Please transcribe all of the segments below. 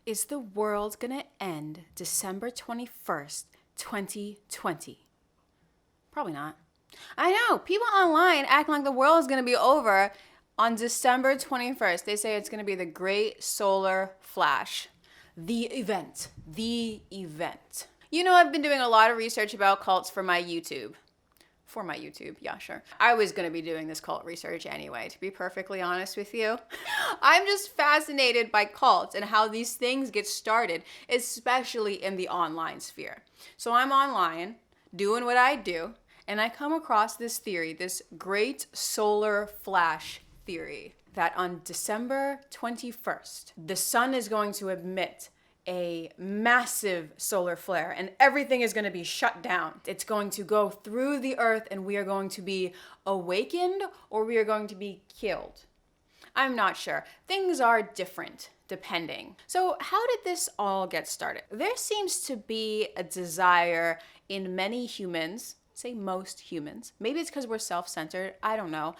Is the world gonna end December 21st, 2020? Probably not. I know, people online acting like the world is gonna be over on December 21st. They say it's gonna be the great solar flash. The event. The event. You know, I've been doing a lot of research about cults for my YouTube. Yeah, sure. I was gonna be doing this cult research anyway, to be perfectly honest with you. I'm just fascinated by cults and how these things get started, especially in the online sphere. So I'm online, doing what I do, and I come across this theory, this great solar flash theory, that on December 21st, the sun is going to emit a massive solar flare and everything is going to be shut down. It's going to go through the earth and we are going to be awakened or we are going to be killed. I'm not sure. Things are different depending. So how did this all get started? There seems to be a desire in many humans, say most humans, maybe it's because we're self-centered, I don't know,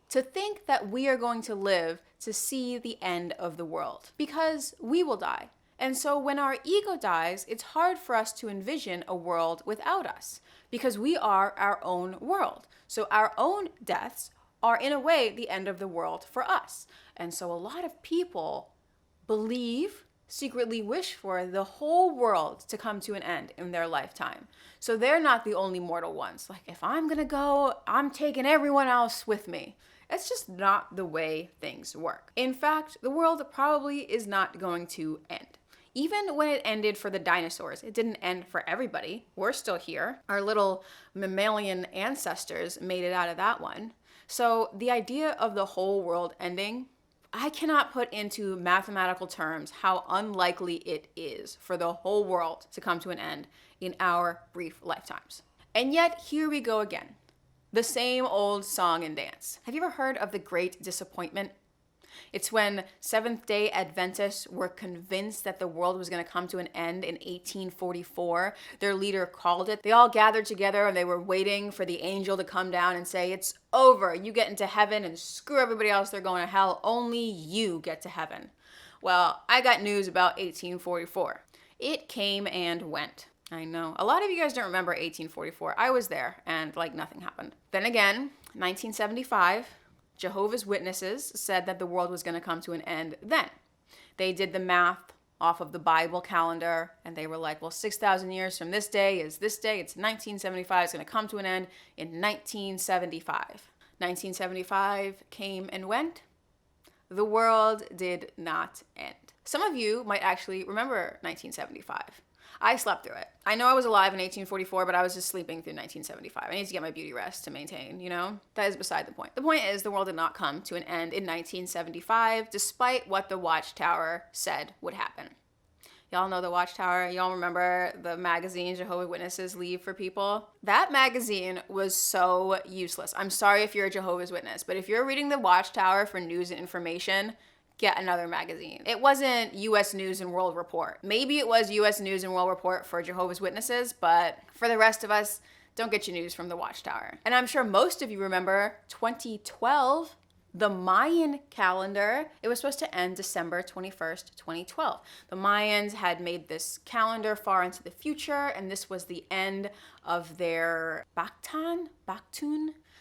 to think that we are going to live to see the end of the world because we will die. And so when our ego dies, it's hard for us to envision a world without us because we are our own world. So our own deaths are in a way the end of the world for us. And so a lot of people believe, secretly wish for the whole world to come to an end in their lifetime. So they're not the only mortal ones. Like, if I'm gonna go, I'm taking everyone else with me. It's just not the way things work. In fact, the world probably is not going to end. Even when it ended for the dinosaurs, it didn't end for everybody. We're still here. Our little mammalian ancestors made it out of that one. So the idea of the whole world ending, I cannot put into mathematical terms how unlikely it is for the whole world to come to an end in our brief lifetimes. And yet, here we go again. The same old song and dance. Have you ever heard of the Great Disappointment? It's when Seventh-day Adventists were convinced that the world was going to come to an end in 1844. Their leader called it. They all gathered together and they were waiting for the angel to come down and say, "It's over. You get into heaven and screw everybody else. They're going to hell. Only you get to heaven." Well, I got news about 1844. It came and went. I know. A lot of you guys don't remember 1844. I was there and nothing happened. Then again, 1975, Jehovah's Witnesses said that the world was going to come to an end then. They did the math off of the Bible calendar and they were like, well, 6,000 years from this day is this day. It's 1975. It's going to come to an end in 1975. 1975 came and went. The world did not end. Some of you might actually remember 1975. I slept through it. I know I was alive in 1844, but I was just sleeping through 1975. I need to get my beauty rest to maintain, That is beside the point. The point is the world did not come to an end in 1975, despite what the Watchtower said would happen. Y'all know the Watchtower? Y'all remember the magazine Jehovah's Witnesses leave for people? That magazine was so useless. I'm sorry if you're a Jehovah's Witness, but if you're reading the Watchtower for news and information, get another magazine. It wasn't U.S. News and World Report. Maybe it was U.S. News and World Report for Jehovah's Witnesses, but for the rest of us, don't get your news from the Watchtower. And I'm sure most of you remember 2012, the Mayan calendar. It was supposed to end December 21st, 2012. The Mayans had made this calendar far into the future, and this was the end of their Baktun.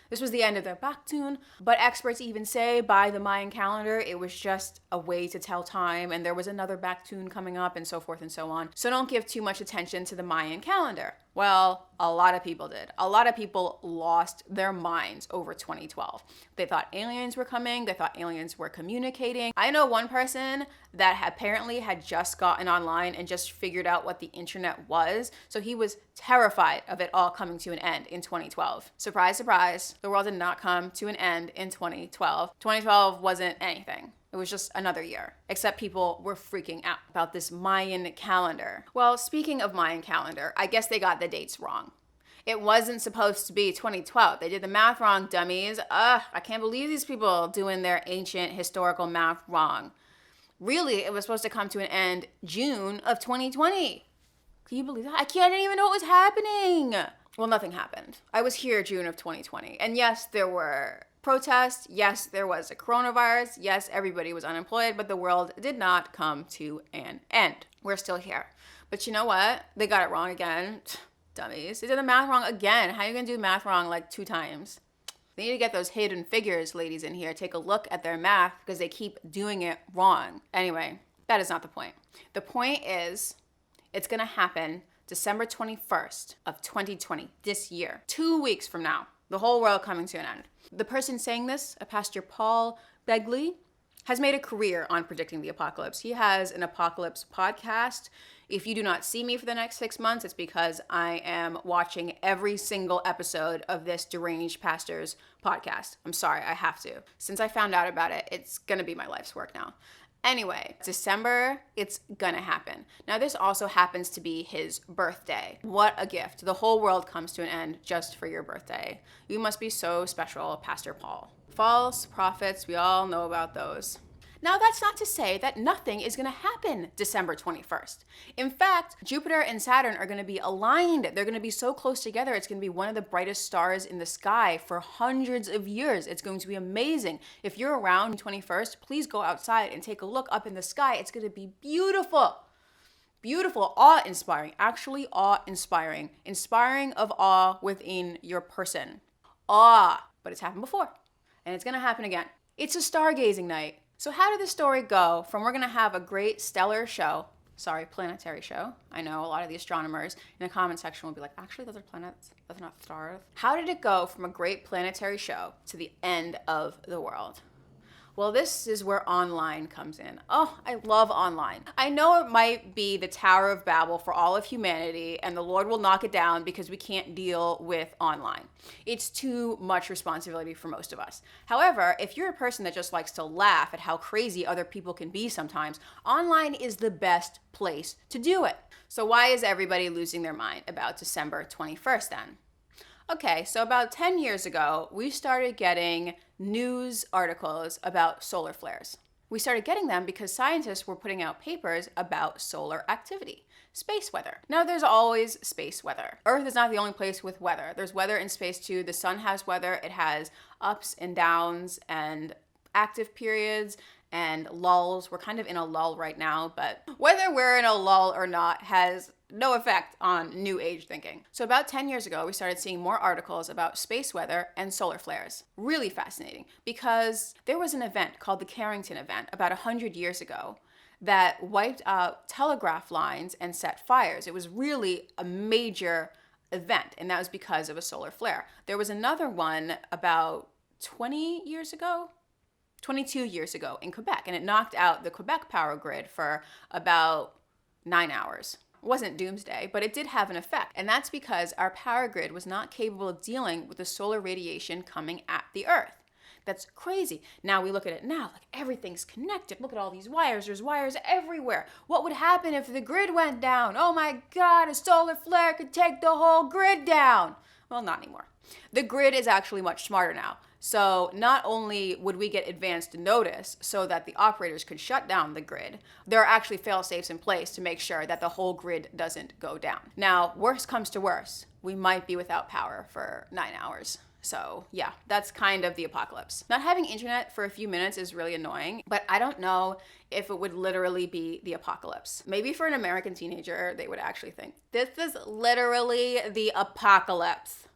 This was the end of their Baktun, but experts even say by the Mayan calendar, it was just a way to tell time, and there was another Baktun coming up, and so forth and so on. So don't give too much attention to the Mayan calendar. Well, a lot of people did. A lot of people lost their minds over 2012. They thought aliens were coming. They thought aliens were communicating. I know one person that apparently had just gotten online and just figured out what the internet was. So he was terrified of it all coming to an end in 2012. Surprise, surprise. The world did not come to an end in 2012. 2012 wasn't anything. It was just another year, except people were freaking out about this Mayan calendar. Well, speaking of Mayan calendar, I guess they got the dates wrong. It wasn't supposed to be 2012. They did the math wrong, dummies. I can't believe these people doing their ancient historical math wrong. Really, it was supposed to come to an end June of 2020. Can you believe that? I didn't even know what was happening. Well, nothing happened. I was here June of 2020. And yes, there were Protest, yes, there was a coronavirus. Yes, everybody was unemployed, but the world did not come to an end. We're still here. But you know what? They got it wrong again. Dummies. They did the math wrong again. How are you going to do math wrong like 2 times? They need to get those hidden figures ladies in here. Take a look at their math because they keep doing it wrong. Anyway, that is not the point. The point is it's going to happen December 21st of 2020, this year. 2 weeks from now. The whole world coming to an end. The person saying this, a Pastor Paul Begley, has made a career on predicting the apocalypse. He has an apocalypse podcast. If you do not see me for the next 6 months, it's because I am watching every single episode of this deranged pastor's podcast. I'm sorry, I have to. Since I found out about it, it's gonna be my life's work now. Anyway, December, it's gonna happen. Now, this also happens to be his birthday. What a gift. The whole world comes to an end just for your birthday. You must be so special, Pastor Paul. False prophets, we all know about those. Now, that's not to say that nothing is going to happen December 21st. In fact, Jupiter and Saturn are going to be aligned. They're going to be so close together, it's going to be one of the brightest stars in the sky for hundreds of years. It's going to be amazing. If you're around 21st, please go outside and take a look up in the sky. It's going to be beautiful. Beautiful, awe-inspiring, actually awe-inspiring. Inspiring of awe within your person. Awe, but it's happened before, and it's going to happen again. It's a stargazing night. So how did the story go from we're going to have a great stellar show, planetary show. I know a lot of the astronomers in the comment section will be like, actually, those are planets, those are not stars. How did it go from a great planetary show to the end of the world? Well, this is where online comes in. Oh, I love online. I know it might be the Tower of Babel for all of humanity, and the Lord will knock it down because we can't deal with online. It's too much responsibility for most of us. However, if you're a person that just likes to laugh at how crazy other people can be sometimes, online is the best place to do it. So why is everybody losing their mind about December 21st then? Okay, so about 10 years ago, we started getting news articles about solar flares. We started getting them because scientists were putting out papers about solar activity, space weather. Now, there's always space weather. Earth is not the only place with weather. There's weather in space too. The sun has weather. It has ups and downs and active periods and lulls. We're kind of in a lull right now, but whether we're in a lull or not has no effect on new age thinking. So about 10 years ago, we started seeing more articles about space weather and solar flares. Really fascinating because there was an event called the Carrington event about 100 years ago that wiped out telegraph lines and set fires. It was really a major event, and that was because of a solar flare. There was another one about 22 years ago in Quebec, and it knocked out the Quebec power grid for about 9 hours. It wasn't doomsday, but it did have an effect. And that's because our power grid was not capable of dealing with the solar radiation coming at the Earth. That's crazy. Now we look at it now, like everything's connected. Look at all these wires. There's wires everywhere. What would happen if the grid went down? Oh my God, a solar flare could take the whole grid down. Well, not anymore. The grid is actually much smarter now. So not only would we get advanced notice so that the operators could shut down the grid, there are actually fail-safes in place to make sure that the whole grid doesn't go down. Now, worst comes to worst, we might be without power for 9 hours. So yeah, that's kind of the apocalypse. Not having internet for a few minutes is really annoying, but I don't know if it would literally be the apocalypse. Maybe for an American teenager, they would actually think, this is literally the apocalypse.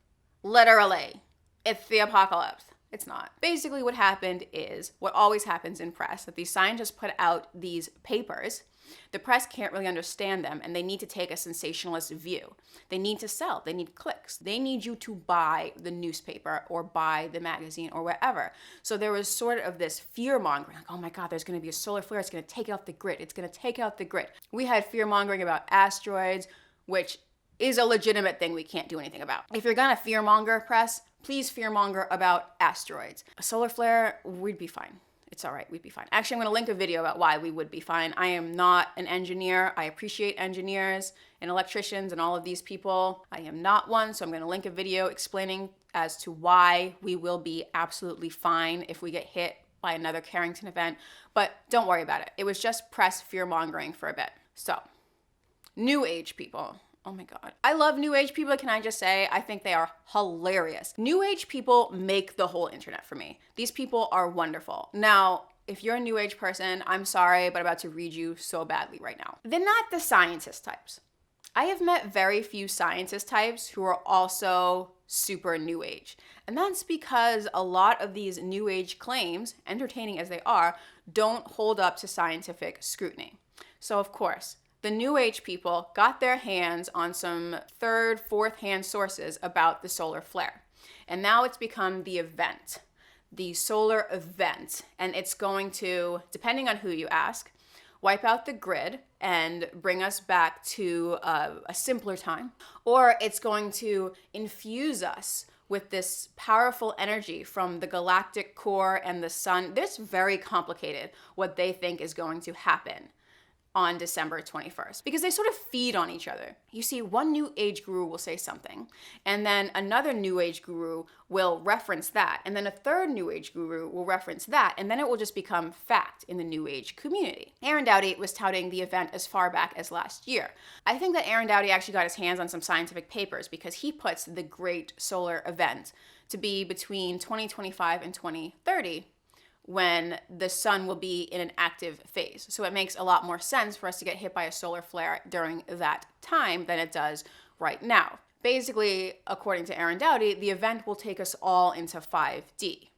Literally, it's the apocalypse. It's not. Basically what happened is what always happens in press, that these scientists put out these papers. The press can't really understand them, and they need to take a sensationalist view. They need to sell. They need clicks. They need you to buy the newspaper or buy the magazine or whatever. So there was sort of this fear-mongering, like, oh my God, there's going to be a solar flare. It's going to take out the grid. It's going to take out the grid. We had fear-mongering about asteroids, which is a legitimate thing we can't do anything about. If you're going to fear-monger, press, please fear-monger about asteroids. A solar flare, we'd be fine. It's all right, we'd be fine. Actually, I'm going to link a video about why we would be fine. I am not an engineer. I appreciate engineers and electricians and all of these people. I am not one, so I'm going to link a video explaining as to why we will be absolutely fine if we get hit by another Carrington event. But don't worry about it. It was just press fear-mongering for a bit. So, new age people. Oh my God. I love New Age people. Can I just say, I think they are hilarious. New Age people make the whole internet for me. These people are wonderful. Now, if you're a New Age person, I'm sorry, but I'm about to read you so badly right now. They're not the scientist types. I have met very few scientist types who are also super New Age. And that's because a lot of these New Age claims, entertaining as they are, don't hold up to scientific scrutiny. So of course, the New Age people got their hands on some third, fourth hand sources about the solar flare. And now it's become the event, the solar event. And it's going to, depending on who you ask, wipe out the grid and bring us back to a simpler time. Or it's going to infuse us with this powerful energy from the galactic core and the sun. It's very complicated what they think is going to happen on December 21st, because they sort of feed on each other. You see, one New Age guru will say something, and then another New Age guru will reference that, and then a third New Age guru will reference that, and then it will just become fact in the New Age community. Aaron Doughty was touting the event as far back as last year. I think that Aaron Doughty actually got his hands on some scientific papers because he puts the Great Solar Event to be between 2025 and 2030, when the sun will be in an active phase. So it makes a lot more sense for us to get hit by a solar flare during that time than it does right now. Basically, according to Aaron Doughty, the event will take us all into 5D.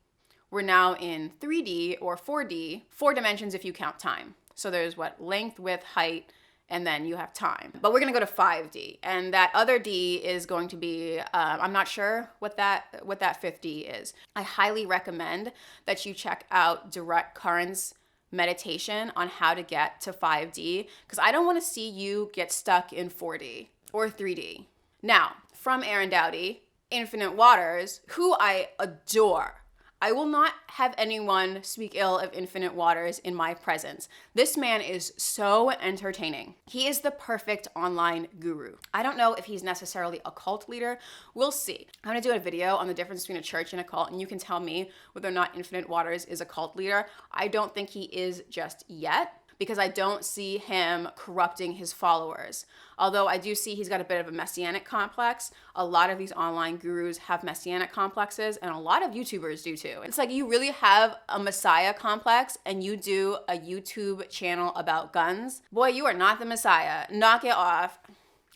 We're now in 3D or 4D, 4 dimensions if you count time. So there's length, width, height, and then you have time. But we're gonna go to 5D, and that other D is going to be, I'm not sure what that fifth D is. I highly recommend that you check out Direct Current's meditation on how to get to 5D, because I don't wanna see you get stuck in 4D or 3D. Now, from Aaron Doughty, Infinite Waters, who I adore. I will not have anyone speak ill of Infinite Waters in my presence. This man is so entertaining. He is the perfect online guru. I don't know if he's necessarily a cult leader. We'll see. I'm gonna do a video on the difference between a church and a cult, and you can tell me whether or not Infinite Waters is a cult leader. I don't think he is just yet, because I don't see him corrupting his followers. Although I do see he's got a bit of a messianic complex. A lot of these online gurus have messianic complexes, and a lot of YouTubers do too. It's like you really have a messiah complex and you do a YouTube channel about guns. Boy, you are not the messiah. Knock it off.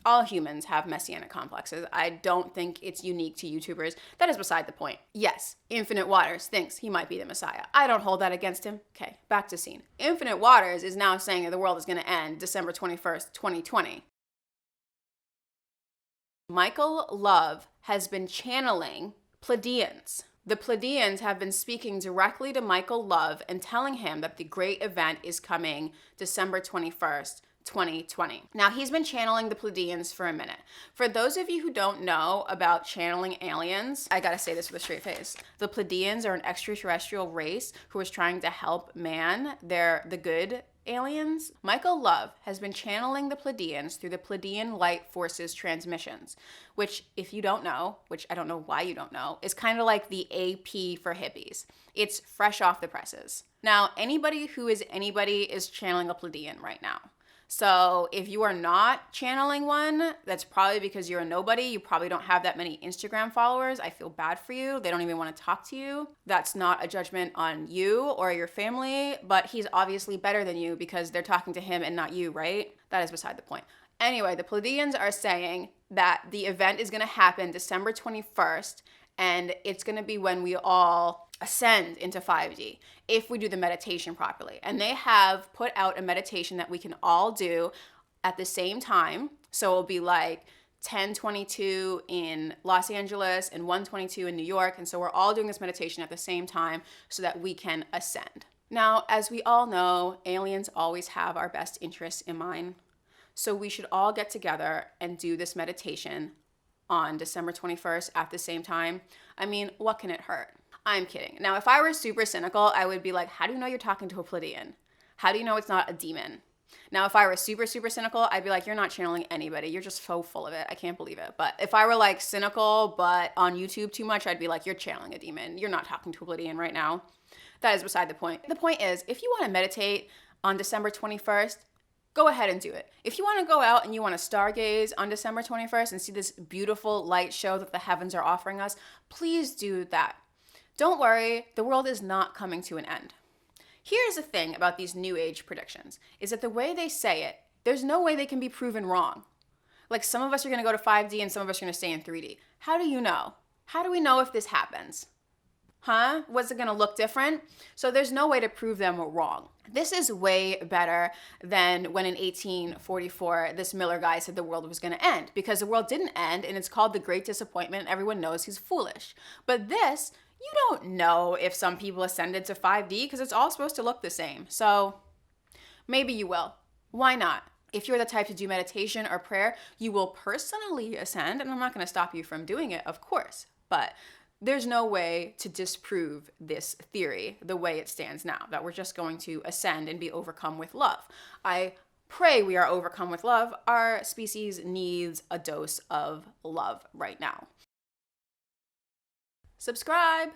All humans have messianic complexes. I don't think it's unique to YouTubers. That is beside the point. Yes, Infinite Waters thinks he might be the Messiah. I don't hold that against him. Okay, back to scene. Infinite Waters is now saying that the world is going to end December 21st, 2020. Michael Love has been channeling Pleiadians. The Pleiadians have been speaking directly to Michael Love and telling him that the great event is coming December 21st, 2020. Now, he's been channeling the Pleiadians for a minute. For those of you who don't know about channeling aliens, I gotta say this with a straight face. The Pleiadians are an extraterrestrial race who is trying to help man. They're the good aliens. Michael Love has been channeling the Pleiadians through the Pleiadian Light Forces transmissions, which, if you don't know, which I don't know why you don't know, is kind of like the AP for hippies. It's fresh off the presses. Now, anybody who is anybody is channeling a Pleiadian right now. So if you are not channeling one, that's probably because you're a nobody. You probably don't have that many Instagram followers. I feel bad for you. They don't even want to talk to you. That's not a judgment on you or your family, but he's obviously better than you because they're talking to him and not you, right? That is beside the point. Anyway, the Pleiadians are saying that the event is going to happen December 21st, and it's going to be when we all ascend into 5D if we do the meditation properly. And they have put out a meditation that we can all do at the same time. So it'll be like 10:22 in Los Angeles and 1:22 in New York. And so we're all doing this meditation at the same time so that we can ascend. Now, as we all know, aliens always have our best interests in mind. So we should all get together and do this meditation on December 21st at the same time. I mean, what can it hurt? I'm kidding. Now, if I were super cynical, I would be like, how do you know you're talking to a Pleiadian? How do you know it's not a demon? Now, if I were super cynical, I'd be like, you're not channeling anybody. You're just so full of it. I can't believe it. But if I were like cynical, but on YouTube too much, I'd be like, you're channeling a demon. You're not talking to a Pleiadian right now. That is beside the point. The point is, if you want to meditate on December 21st, go ahead and do it. If you want to go out and you want to stargaze on December 21st and see this beautiful light show that the heavens are offering us, please do that. Don't worry, the world is not coming to an end. Here's the thing about these New Age predictions, is that the way they say it, there's no way they can be proven wrong. Like some of us are going to go to 5D and some of us are going to stay in 3D. How do you know? How do we know if this happens? Huh? What's it going to look different? So there's no way to prove them wrong. This is way better than when in 1844, this Miller guy said the world was going to end, because the world didn't end and it's called the Great Disappointment and everyone knows he's foolish. But this, you don't know if some people ascended to 5D because it's all supposed to look the same. So maybe you will. Why not? If you're the type to do meditation or prayer, you will personally ascend, and I'm not going to stop you from doing it, of course. But there's no way to disprove this theory the way it stands now, that we're just going to ascend and be overcome with love. I pray we are overcome with love. Our species needs a dose of love right now. Subscribe.